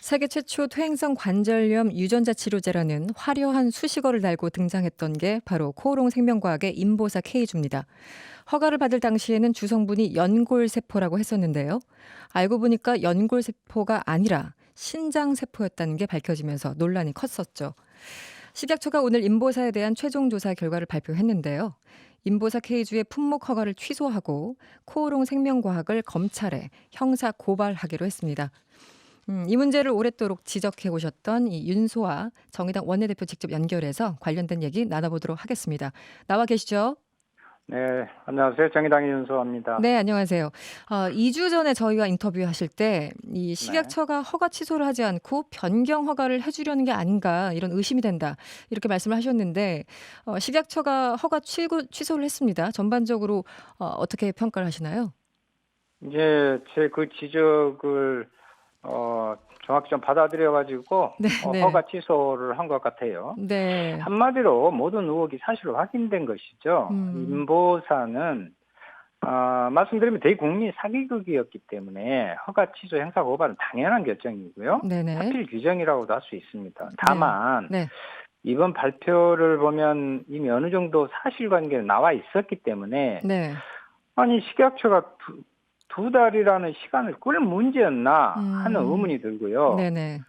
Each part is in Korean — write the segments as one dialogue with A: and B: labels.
A: 세계 최초 퇴행성 관절염 유전자 치료제라는 화려한 수식어를 달고 등장했던 게 바로 코오롱 생명과학의 인보사 K주입니다. 허가를 받을 당시에는 주성분이 연골세포라고 했었는데요. 알고 보니까 연골세포가 아니라 신장세포였다는 게 밝혀지면서 논란이 컸었죠. 식약처가 오늘 인보사에 대한 최종 조사 결과를 발표했는데요. 인보사 K주의 품목 허가를 취소하고 코오롱 생명과학을 검찰에 형사 고발하기로 했습니다. 이 문제를 오랫도록 지적해 오셨던 이 윤소아 정의당 원내대표 직접 연결해서 관련된 얘기 나눠보도록 하겠습니다. 나와 계시죠?
B: 네, 안녕하세요. 정의당의 윤소아입니다.
A: 네, 안녕하세요. 2주 전에 저희와 인터뷰하실 때 이
B: 네.
A: 식약처가 허가 취소를 하지 않고 변경 허가를 해주려는 게 아닌가 이런 의심이 된다 이렇게 말씀을 하셨는데 식약처가 허가 취소를 했습니다. 전반적으로 어떻게 평가를 하시나요?
B: 이제 제 그 지적을 정확히 좀 받아들여가지고
A: 네, 네,
B: 허가 취소를 한 것 같아요.
A: 네,
B: 한마디로 모든 의혹이 사실로 확인된 것이죠.
A: 음,
B: 인보사는 말씀드리면 대국민 사기극이었기 때문에 허가 취소 형사 고발은 당연한 결정이고요.
A: 네네,
B: 하필 규정이라고도 할 수 있습니다.
A: 네,
B: 다만
A: 네,
B: 이번 발표를 보면 이미 어느 정도 사실관계가 나와 있었기 때문에
A: 네,
B: 아니 식약처가 두 달이라는 시간을 끌 문제였나 하는
A: 음,
B: 의문이 들고요.
A: 네네,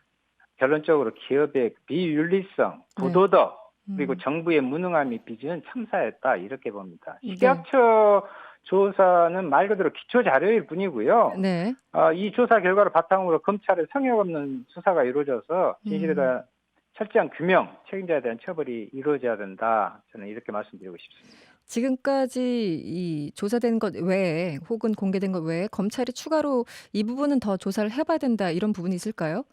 B: 결론적으로 기업의 비윤리성,
A: 네,
B: 부도덕, 그리고
A: 음,
B: 정부의 무능함이 빚은 참사였다 이렇게 봅니다.
A: 네,
B: 식약처 조사는 말 그대로 기초 자료일 뿐이고요.
A: 네.
B: 이 조사 결과를 바탕으로 검찰의 성역 없는 수사가 이루어져서 진실에
A: 음.
B: 대한 철저한 규명, 책임자에 대한 처벌이 이루어져야 된다. 저는 이렇게 말씀드리고 싶습니다.
A: 지금까지 이 조사된 것 외에 혹은 공개된 것 외에 검찰이 추가로 이 부분은 더 조사를 해봐야 된다 이런 부분이 있을까요?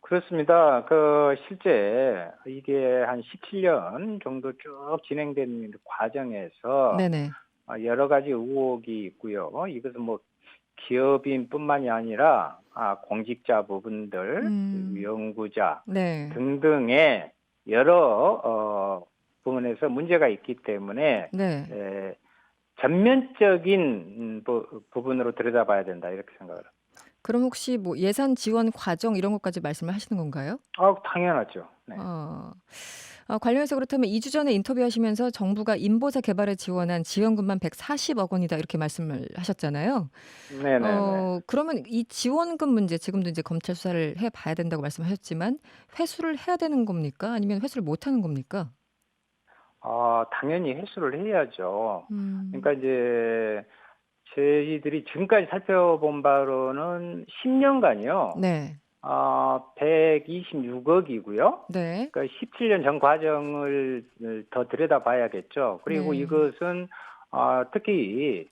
B: 그렇습니다. 실제 이게 한 17년 정도 쭉 진행된 과정에서
A: 네네.
B: 여러 가지 의혹이 있고요. 이것은 뭐 기업인뿐만이 아니라 공직자 부분들, 그리고
A: 음,
B: 연구자
A: 네,
B: 등등의 여러 부분에서 문제가 있기 때문에
A: 네.
B: 전면적인 부분으로 들여다봐야 된다 이렇게 생각을 합니다.
A: 그럼 혹시 뭐 예산 지원 과정 이런 것까지 말씀을 하시는 건가요?
B: 당연하죠. 네.
A: 어, 관련해서 그렇다면 2주 전에 인터뷰하시면서 정부가 인보사 개발에 지원한 지원금만 140억 원이다 이렇게 말씀을 하셨잖아요.
B: 네네네.
A: 그러면 이 지원금 문제 지금도 이제 검찰 수사를 해봐야 된다고 말씀하셨지만 회수를 해야 되는 겁니까? 아니면 회수를 못 하는 겁니까?
B: 당연히 회수를 해야죠.
A: 음,
B: 그러니까 이제 저희들이 지금까지 살펴본 바로는 10년간요.
A: 네,
B: 126억이고요.
A: 네,
B: 그러니까 17년 전 과정을 더 들여다봐야겠죠. 그리고
A: 네,
B: 이것은 특히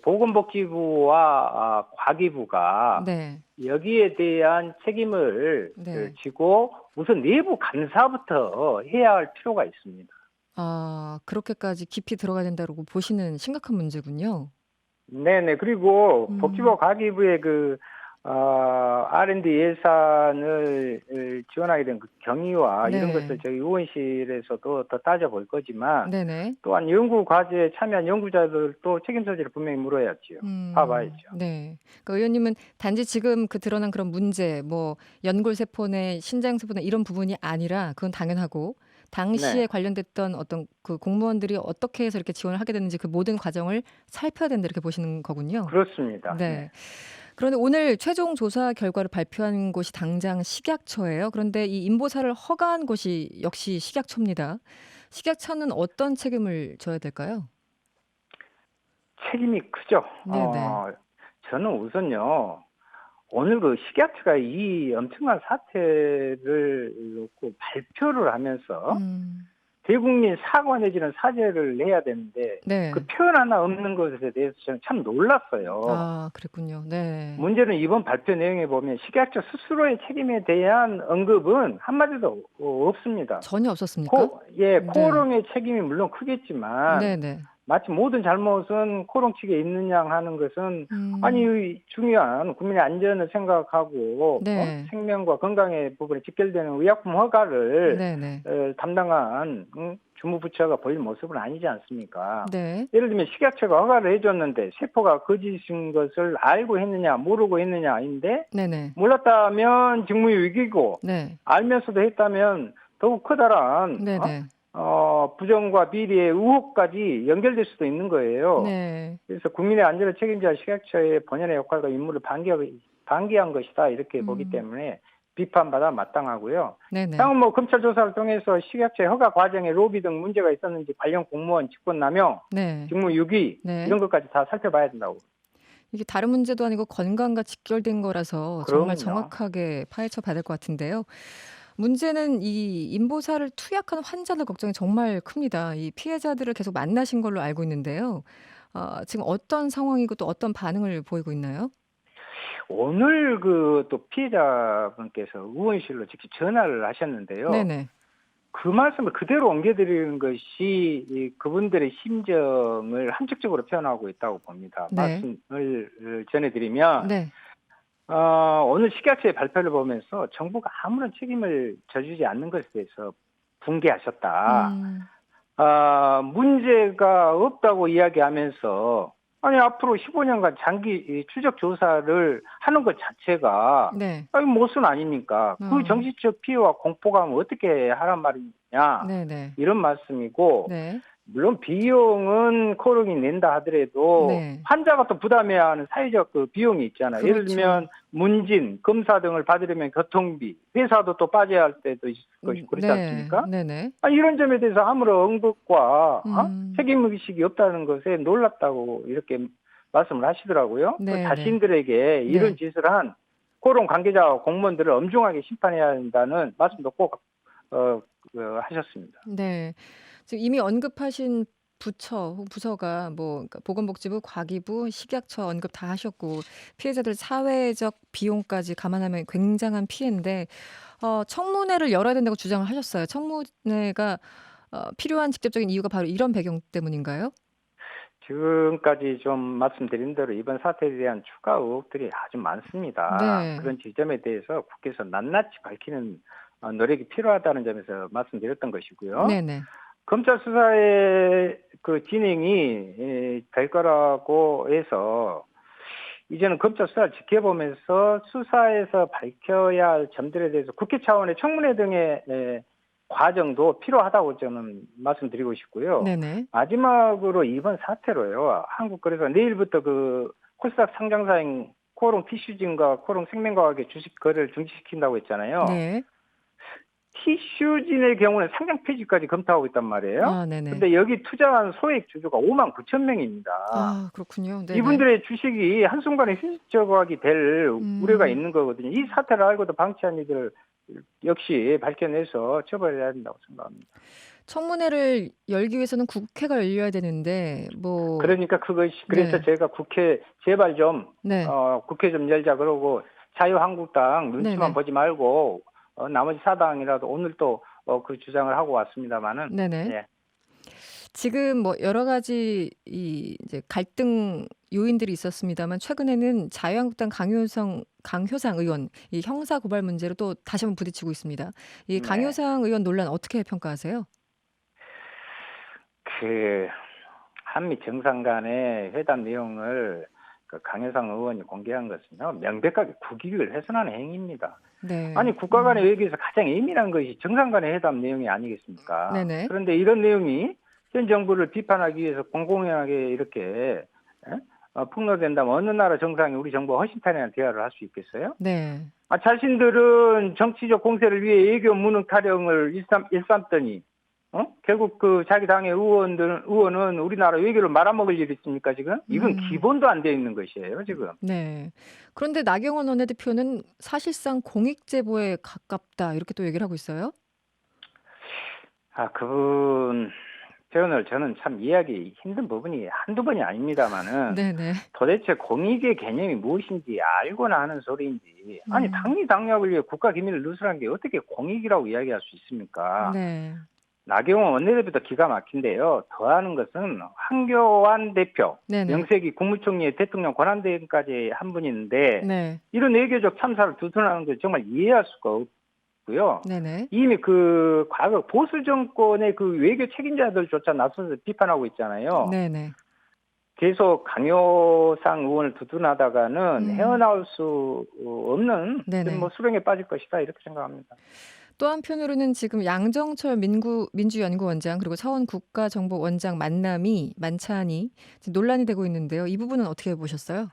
B: 보건복지부와 과기부가
A: 네,
B: 여기에 대한 책임을
A: 네.
B: 지고 우선 내부 감사부터 해야 할 필요가 있습니다.
A: 그렇게까지 깊이 들어가야 된다고 보시는 심각한 문제군요.
B: 네네. 그리고 복지부
A: 음,
B: 과기부의 R&D 예산을 지원하게 된 그 경위와 이런 것을
A: 네,
B: 저희 의원실에서도 더 따져볼 거지만
A: 네네.
B: 또한 연구 과제에 참여한 연구자들도 책임 소재를 분명히 물어야지요. 봐봐야죠.
A: 네. 그러니까 의원님은 단지 지금 그 드러난 그런 문제, 뭐 연골세포내 신장세포내 이런 부분이 아니라 그건 당연하고 당시에
B: 네.
A: 관련됐던 어떤 그 공무원들이 어떻게 해서 이렇게 지원을 하게 됐는지 그 모든 과정을 살펴야 된다 이렇게 보시는 거군요.
B: 그렇습니다. 네.
A: 네. 그런데 오늘 최종 조사 결과를 발표한 곳이 당장 식약처예요. 그런데 이 인보사를 허가한 곳이 역시 식약처입니다. 식약처는 어떤 책임을 져야 될까요?
B: 책임이 크죠.
A: 네네.
B: 저는 우선요. 오늘 식약처가 이 엄청난 사태를 놓고 발표를 하면서
A: 음,
B: 대국민 사과 내지는 사죄를 내야 되는데 그
A: 네.
B: 표현 하나 없는 것에 대해서 저는 참 놀랐어요.
A: 그랬군요. 네.
B: 문제는 이번 발표 내용에 보면 식약처 스스로의 책임에 대한 언급은 한마디도 없습니다.
A: 전혀 없었습니까? 네.
B: 코오롱의 책임이 물론 크겠지만
A: 네네.
B: 마치 모든 잘못은 코롱 측에 있느냐 하는 것은 아니 중요한 국민의 안전을 생각하고
A: 네.
B: 생명과 건강의 부분에 직결되는 의약품 허가를
A: 네네.
B: 담당한 주무부처가 보일 모습은 아니지 않습니까?
A: 네.
B: 예를 들면 식약처가 허가를 해줬는데 세포가 거짓인 것을 알고 했느냐 모르고 했느냐인데
A: 네네.
B: 몰랐다면 직무유기고
A: 네.
B: 알면서도 했다면 더욱 커다란
A: 네네.
B: 부정과 비리의 의혹까지 연결될 수도 있는 거예요.
A: 네.
B: 그래서 국민의 안전을 책임져야 식약처의 본연의 역할과 임무를 방기한 것이다 이렇게 보기 때문에 비판받아 마땅하고요.
A: 네네.
B: 향후 뭐 검찰 조사를 통해서 식약처의 허가 과정에 로비 등 문제가 있었는지 관련 공무원 직권남용,
A: 네.
B: 직무유기
A: 네.
B: 이런 것까지 다 살펴봐야 된다고.
A: 이게 다른 문제도 아니고 건강과 직결된 거라서 정말
B: 그럼요.
A: 정확하게 파헤쳐 봐야 될 것 같은데요. 문제는 이 인보사를 투약한 환자들 걱정이 정말 큽니다. 이 피해자들을 계속 만나신 걸로 알고 있는데요. 지금 어떤 상황이고 또 어떤 반응을 보이고 있나요?
B: 오늘 또 피해자분께서 의원실로 직접 전화를 하셨는데요.
A: 네네.
B: 그 말씀을 그대로 옮겨드리는 것이 그분들의 심정을 함축적으로 표현하고 있다고 봅니다.
A: 네.
B: 말씀을 전해드리면
A: 네.
B: 오늘 식약처의 발표를 보면서 정부가 아무런 책임을 져주지 않는 것에 대해서 분개하셨다. 문제가 없다고 이야기하면서 아니 앞으로 15년간 장기 추적 조사를 하는 것 자체가
A: 네.
B: 모순 아닙니까? 그 정치적 피해와 공포감을 어떻게 하란 말이냐
A: 네네.
B: 이런 말씀이고
A: 네.
B: 물론 비용은 코롱이 낸다 하더라도
A: 네.
B: 환자가 또 부담해야 하는 사회적 비용이 있잖아요.
A: 그렇죠.
B: 예를 들면 문진, 검사 등을 받으려면 교통비, 회사도 또 빠져야 할 때도 있을 것이고 그렇지
A: 네.
B: 않습니까?
A: 네네.
B: 이런 점에 대해서 아무런 언급과 책임의식이 없다는 것에 놀랍다고 이렇게 말씀을 하시더라고요.
A: 네,
B: 자신들에게 이런
A: 네.
B: 짓을 한 코롱 관계자와 공무원들을 엄중하게 심판해야 한다는 말씀도 꼭 하셨습니다.
A: 네. 지금 이미 언급하신 부처 혹은 부서가 뭐 그러니까 보건복지부, 과기부, 식약처 언급 다 하셨고 피해자들 사회적 비용까지 감안하면 굉장한 피해인데 청문회를 열어야 된다고 주장을 하셨어요. 청문회가 필요한 직접적인 이유가 바로 이런 배경 때문인가요?
B: 지금까지 좀 말씀드린 대로 이번 사태에 대한 추가 의혹들이 아주 많습니다.
A: 네.
B: 그런 지점에 대해서 국회에서 낱낱이 밝히는 노력이 필요하다는 점에서 말씀드렸던 것이고요.
A: 네네.
B: 검찰 수사의 그 진행이 될 거라고 해서 이제는 검찰 수사를 지켜보면서 수사에서 밝혀야 할 점들에 대해서 국회 차원의 청문회 등의 과정도 필요하다고 저는 말씀드리고 싶고요.
A: 네네.
B: 마지막으로 이번 사태로요. 한국 그래서 내일부터 그 코스닥 상장사인 코오롱 티슈진과 코오롱 생명과학의 주식 거래를 중지시킨다고 했잖아요.
A: 네.
B: 티슈진의 경우는 상장 폐지까지 검토하고 있단 말이에요.
A: 네네.
B: 근데 여기 투자한 소액 주주가 5만 9천 명입니다.
A: 그렇군요. 네네.
B: 이분들의 주식이 한순간에 휴지조각이 될 우려가 있는 거거든요. 이 사태를 알고도 방치한 이들 역시 밝혀내서 처벌해야 된다고 생각합니다.
A: 청문회를 열기 위해서는 국회가 열려야 되는데 뭐
B: 그러니까 그래서
A: 네.
B: 제가 국회 제발 좀
A: 네.
B: 국회 좀 열자 그러고 자유한국당 눈치만
A: 네네.
B: 보지 말고 나머지 사당이라도 오늘 또 그 주장을 하고 왔습니다만은
A: 네네.
B: 예.
A: 지금 뭐 여러 가지 이제 갈등 요인들이 있었습니다만 최근에는 자유한국당 강효상 의원 이 형사 고발 문제로 또 다시 한번 부딪히고 있습니다. 이
B: 네.
A: 강효상 의원 논란 어떻게 평가하세요?
B: 그 한미 정상 간의 회담 내용을 그 강효상 의원이 공개한 것은요 명백하게 국익을 훼손하는 행위입니다.
A: 네.
B: 아니 국가 간의 외교에서 가장 예민한 것이 정상 간의 회담 내용이 아니겠습니까?
A: 네네.
B: 그런데 이런 내용이 현 정부를 비판하기 위해서 공공연하게 이렇게 폭로된다면 어느 나라 정상이 우리 정부와 허심탄회한 대화를 할 수 있겠어요?
A: 네.
B: 자신들은 정치적 공세를 위해 외교 무능 타령을 일삼더니 결국 그 자기 당의 의원은 우리나라 외교를 말아먹을 일이 있습니까 지금? 이건 기본도 안 돼 있는 것이에요 지금.
A: 네. 그런데 나경원 원내대표는 사실상 공익 제보에 가깝다 이렇게 또 얘기를 하고 있어요.
B: 그분 표현을 저는 참 이해하기 힘든 부분이 한두 번이 아닙니다만은
A: 네네.
B: 도대체 공익의 개념이 무엇인지 알고나 하는 소리인지 아니 당리 당략을 위해 국가 기밀을 누설한 게 어떻게 공익이라고 이야기할 수 있습니까?
A: 네.
B: 나경원 원내대표도 기가 막힌데요. 더하는 것은 황교안 대표,
A: 네네.
B: 명색이 국무총리의 대통령 권한대행까지 한 분인데
A: 네.
B: 이런 외교적 참사를 두둔하는 게 정말 이해할 수가 없고요.
A: 네네.
B: 이미 그 과거 보수 정권의 그 외교 책임자들조차 나서서 비판하고 있잖아요.
A: 네네.
B: 계속 강효상 의원을 두둔하다가는
A: 음.
B: 헤어나올 수 없는
A: 네네.
B: 뭐 수렁에 빠질 것이다 이렇게 생각합니다.
A: 또 한편으로는 지금 양정철 민주연구원장 그리고 서원 국가정보원장 만남이 만찬이 지금 논란이 되고 있는데요. 이 부분은 어떻게 보셨어요?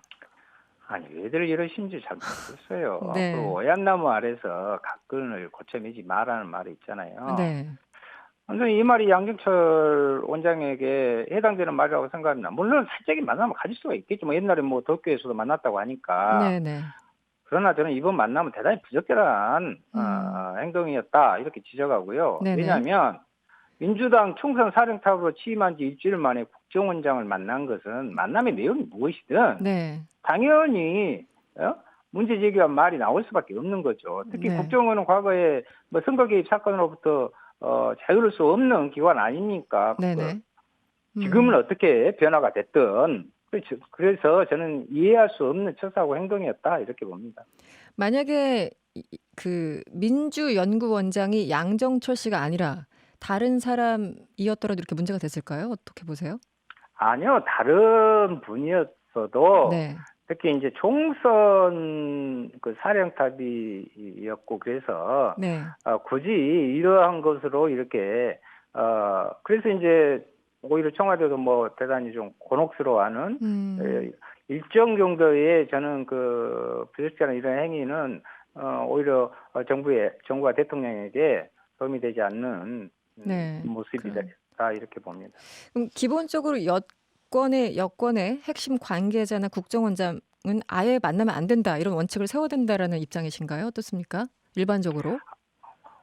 B: 아니 왜들 이러신지 잘 모르겠어요.
A: 네.
B: 그리고 오얏나무 아래서 각근을 고쳐매지 마라는 말이 있잖아요.
A: 네.
B: 완전히 이 말이 양정철 원장에게 해당되는 말이라고 생각합니다. 물론 사적인 만남을 가질 수가 있겠죠. 뭐 옛날에 뭐 도쿄에서도 만났다고 하니까.
A: 네네.
B: 그러나 저는 이번 만남은 대단히 부적절한 행동이었다 이렇게 지적하고요.
A: 네네.
B: 왜냐하면 민주당 총선 사령탑으로 취임한 지 일주일 만에 국정원장을 만난 것은 만남의 내용이 무엇이든
A: 네.
B: 당연히 문제 제기한 말이 나올 수밖에 없는 거죠. 특히
A: 네.
B: 국정원은 과거에 뭐 선거 개입 사건으로부터 자유로울 수 없는 기관 아닙니까?
A: 네네.
B: 지금은 어떻게 변화가 됐든 그래서 저는 이해할 수 없는 처사하고 행동이었다 이렇게 봅니다.
A: 만약에 그 민주연구원장이 양정철 씨가 아니라 다른 사람이었더라도 이렇게 문제가 됐을까요? 어떻게 보세요?
B: 아니요, 다른 분이었어도
A: 네.
B: 특히 이제 총선 그 사령탑이었고 그래서
A: 네.
B: 굳이 이러한 것으로 이렇게 그래서 이제 오히려 청와대도 뭐 대단히 좀 곤혹스러워하는 일정 정도의 저는 그 부적절한 이런 행위는 오히려 정부와 대통령에게 도움이 되지 않는
A: 네.
B: 모습이다 이렇게 봅니다.
A: 그럼 기본적으로 여권의 핵심 관계자나 국정원장은 아예 만나면 안 된다 이런 원칙을 세워야 된다라는 입장이신가요? 어떻습니까? 일반적으로?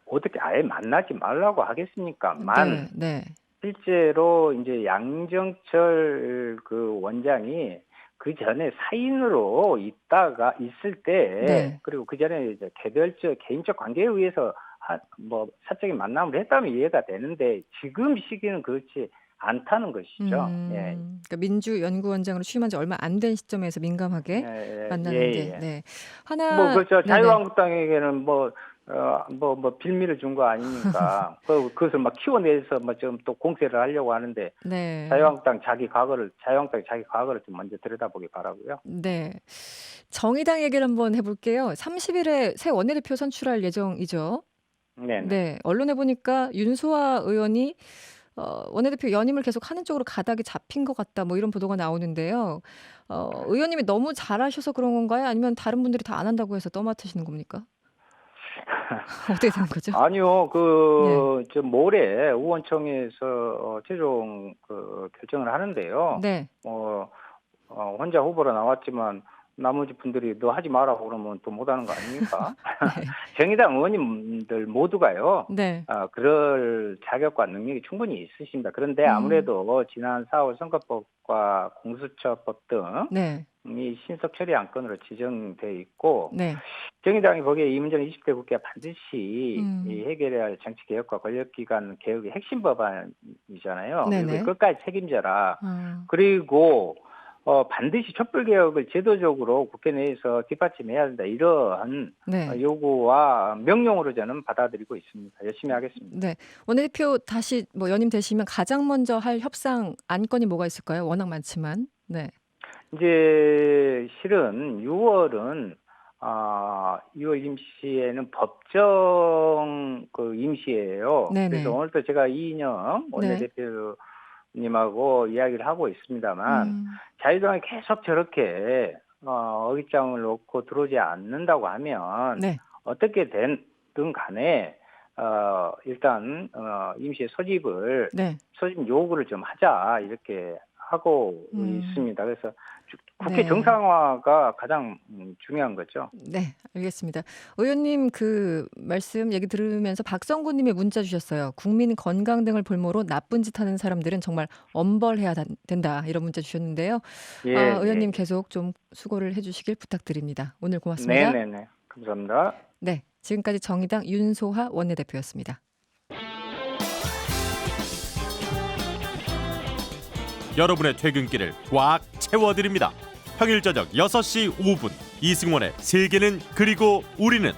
B: 어떻게 아예 만나지 말라고 하겠습니까?만
A: 네.
B: 실제로 이제 양정철 그 원장이 그 전에 사인으로 있을 때
A: 네.
B: 그리고 그 전에 이제 개인적 관계에 의해서 뭐 사적인 만남을 했다면 이해가 되는데 지금 시기는 그렇지 않다는 것이죠. 예.
A: 그러니까 민주연구원장으로 취임한 지 얼마 안 된 시점에서 민감하게 만나는 게. 네.
B: 뭐 그렇죠.
A: 네네.
B: 자유한국당에게는 뭐 빌미를 준 거 아닙니까? 그것을 막 키워내서 뭐 좀 또 공세를 하려고 하는데
A: 네.
B: 자유한국당이 자기 과거를 좀 먼저 들여다보기 바라고요.
A: 네. 정의당 얘기를 한번 해볼게요. 30일에 새 원내대표 선출할 예정이죠. 네. 언론에 보니까 윤소아 의원이 원내대표 연임을 계속 하는 쪽으로 가닥이 잡힌 것 같다. 뭐 이런 보도가 나오는데요. 의원님이 너무 잘하셔서 그런 건가요? 아니면 다른 분들이 다 안 한다고 해서 떠맡으시는 겁니까? 어떻게 되는 거죠?
B: 아니요, 저 모레 의원총회에서 최종 결정을 하는데요.
A: 네.
B: 혼자 후보로 나왔지만 나머지 분들이 너 하지 마라고 그러면 또 못하는 거 아닙니까?
A: 네.
B: 정의당 의원님들 모두가요.
A: 네.
B: 그럴 자격과 능력이 충분히 있으십니다. 그런데 아무래도 지난 4월 선거법과 공수처법
A: 네.
B: 등이 신속 처리 안건으로 지정돼 있고
A: 네.
B: 정의당이 보기에 이문정 20대 국회가 반드시 해결해야 할 정치개혁과 권력기관 개혁의 핵심 법안이잖아요.
A: 네네.
B: 그리고 끝까지 책임져라. 그리고 반드시 촛불개혁을 제도적으로 국회 내에서 뒷받침해야 된다. 이러한 요구와 명령으로 저는 받아들이고 있습니다. 열심히 하겠습니다.
A: 네. 원내대표 다시 뭐 연임되시면 가장 먼저 할 협상 안건이 뭐가 있을까요? 워낙 많지만. 네.
B: 이제 실은 6월 임시에는 법정 임시예요.
A: 네네.
B: 그래서 오늘도 제가 이인영 원내대표님하고 이야기를 하고 있습니다만 자유당이 계속 저렇게 어깃장을 놓고 들어오지 않는다고 하면 어떻게 됐든 간에 일단 임시 소집 요구를 좀 하자 이렇게 하고 있습니다. 그래서 국회 정상화가 가장 중요한 거죠.
A: 네, 알겠습니다. 의원님 그 말씀 얘기 들으면서 박성구 님이 문자 주셨어요. 국민 건강 등을 볼모로 나쁜 짓 하는 사람들은 정말 엄벌해야 된다. 이런 문자 주셨는데요. 의원님 계속 좀 수고를 해주시길 부탁드립니다. 오늘 고맙습니다.
B: 네네네. 감사합니다.
A: 네, 지금까지 정의당 윤소하 원내대표였습니다.
C: 여러분의 퇴근길을 꽉 채워드립니다. 평일 저녁 6시 5분 이승원의 세계는 그리고 우리는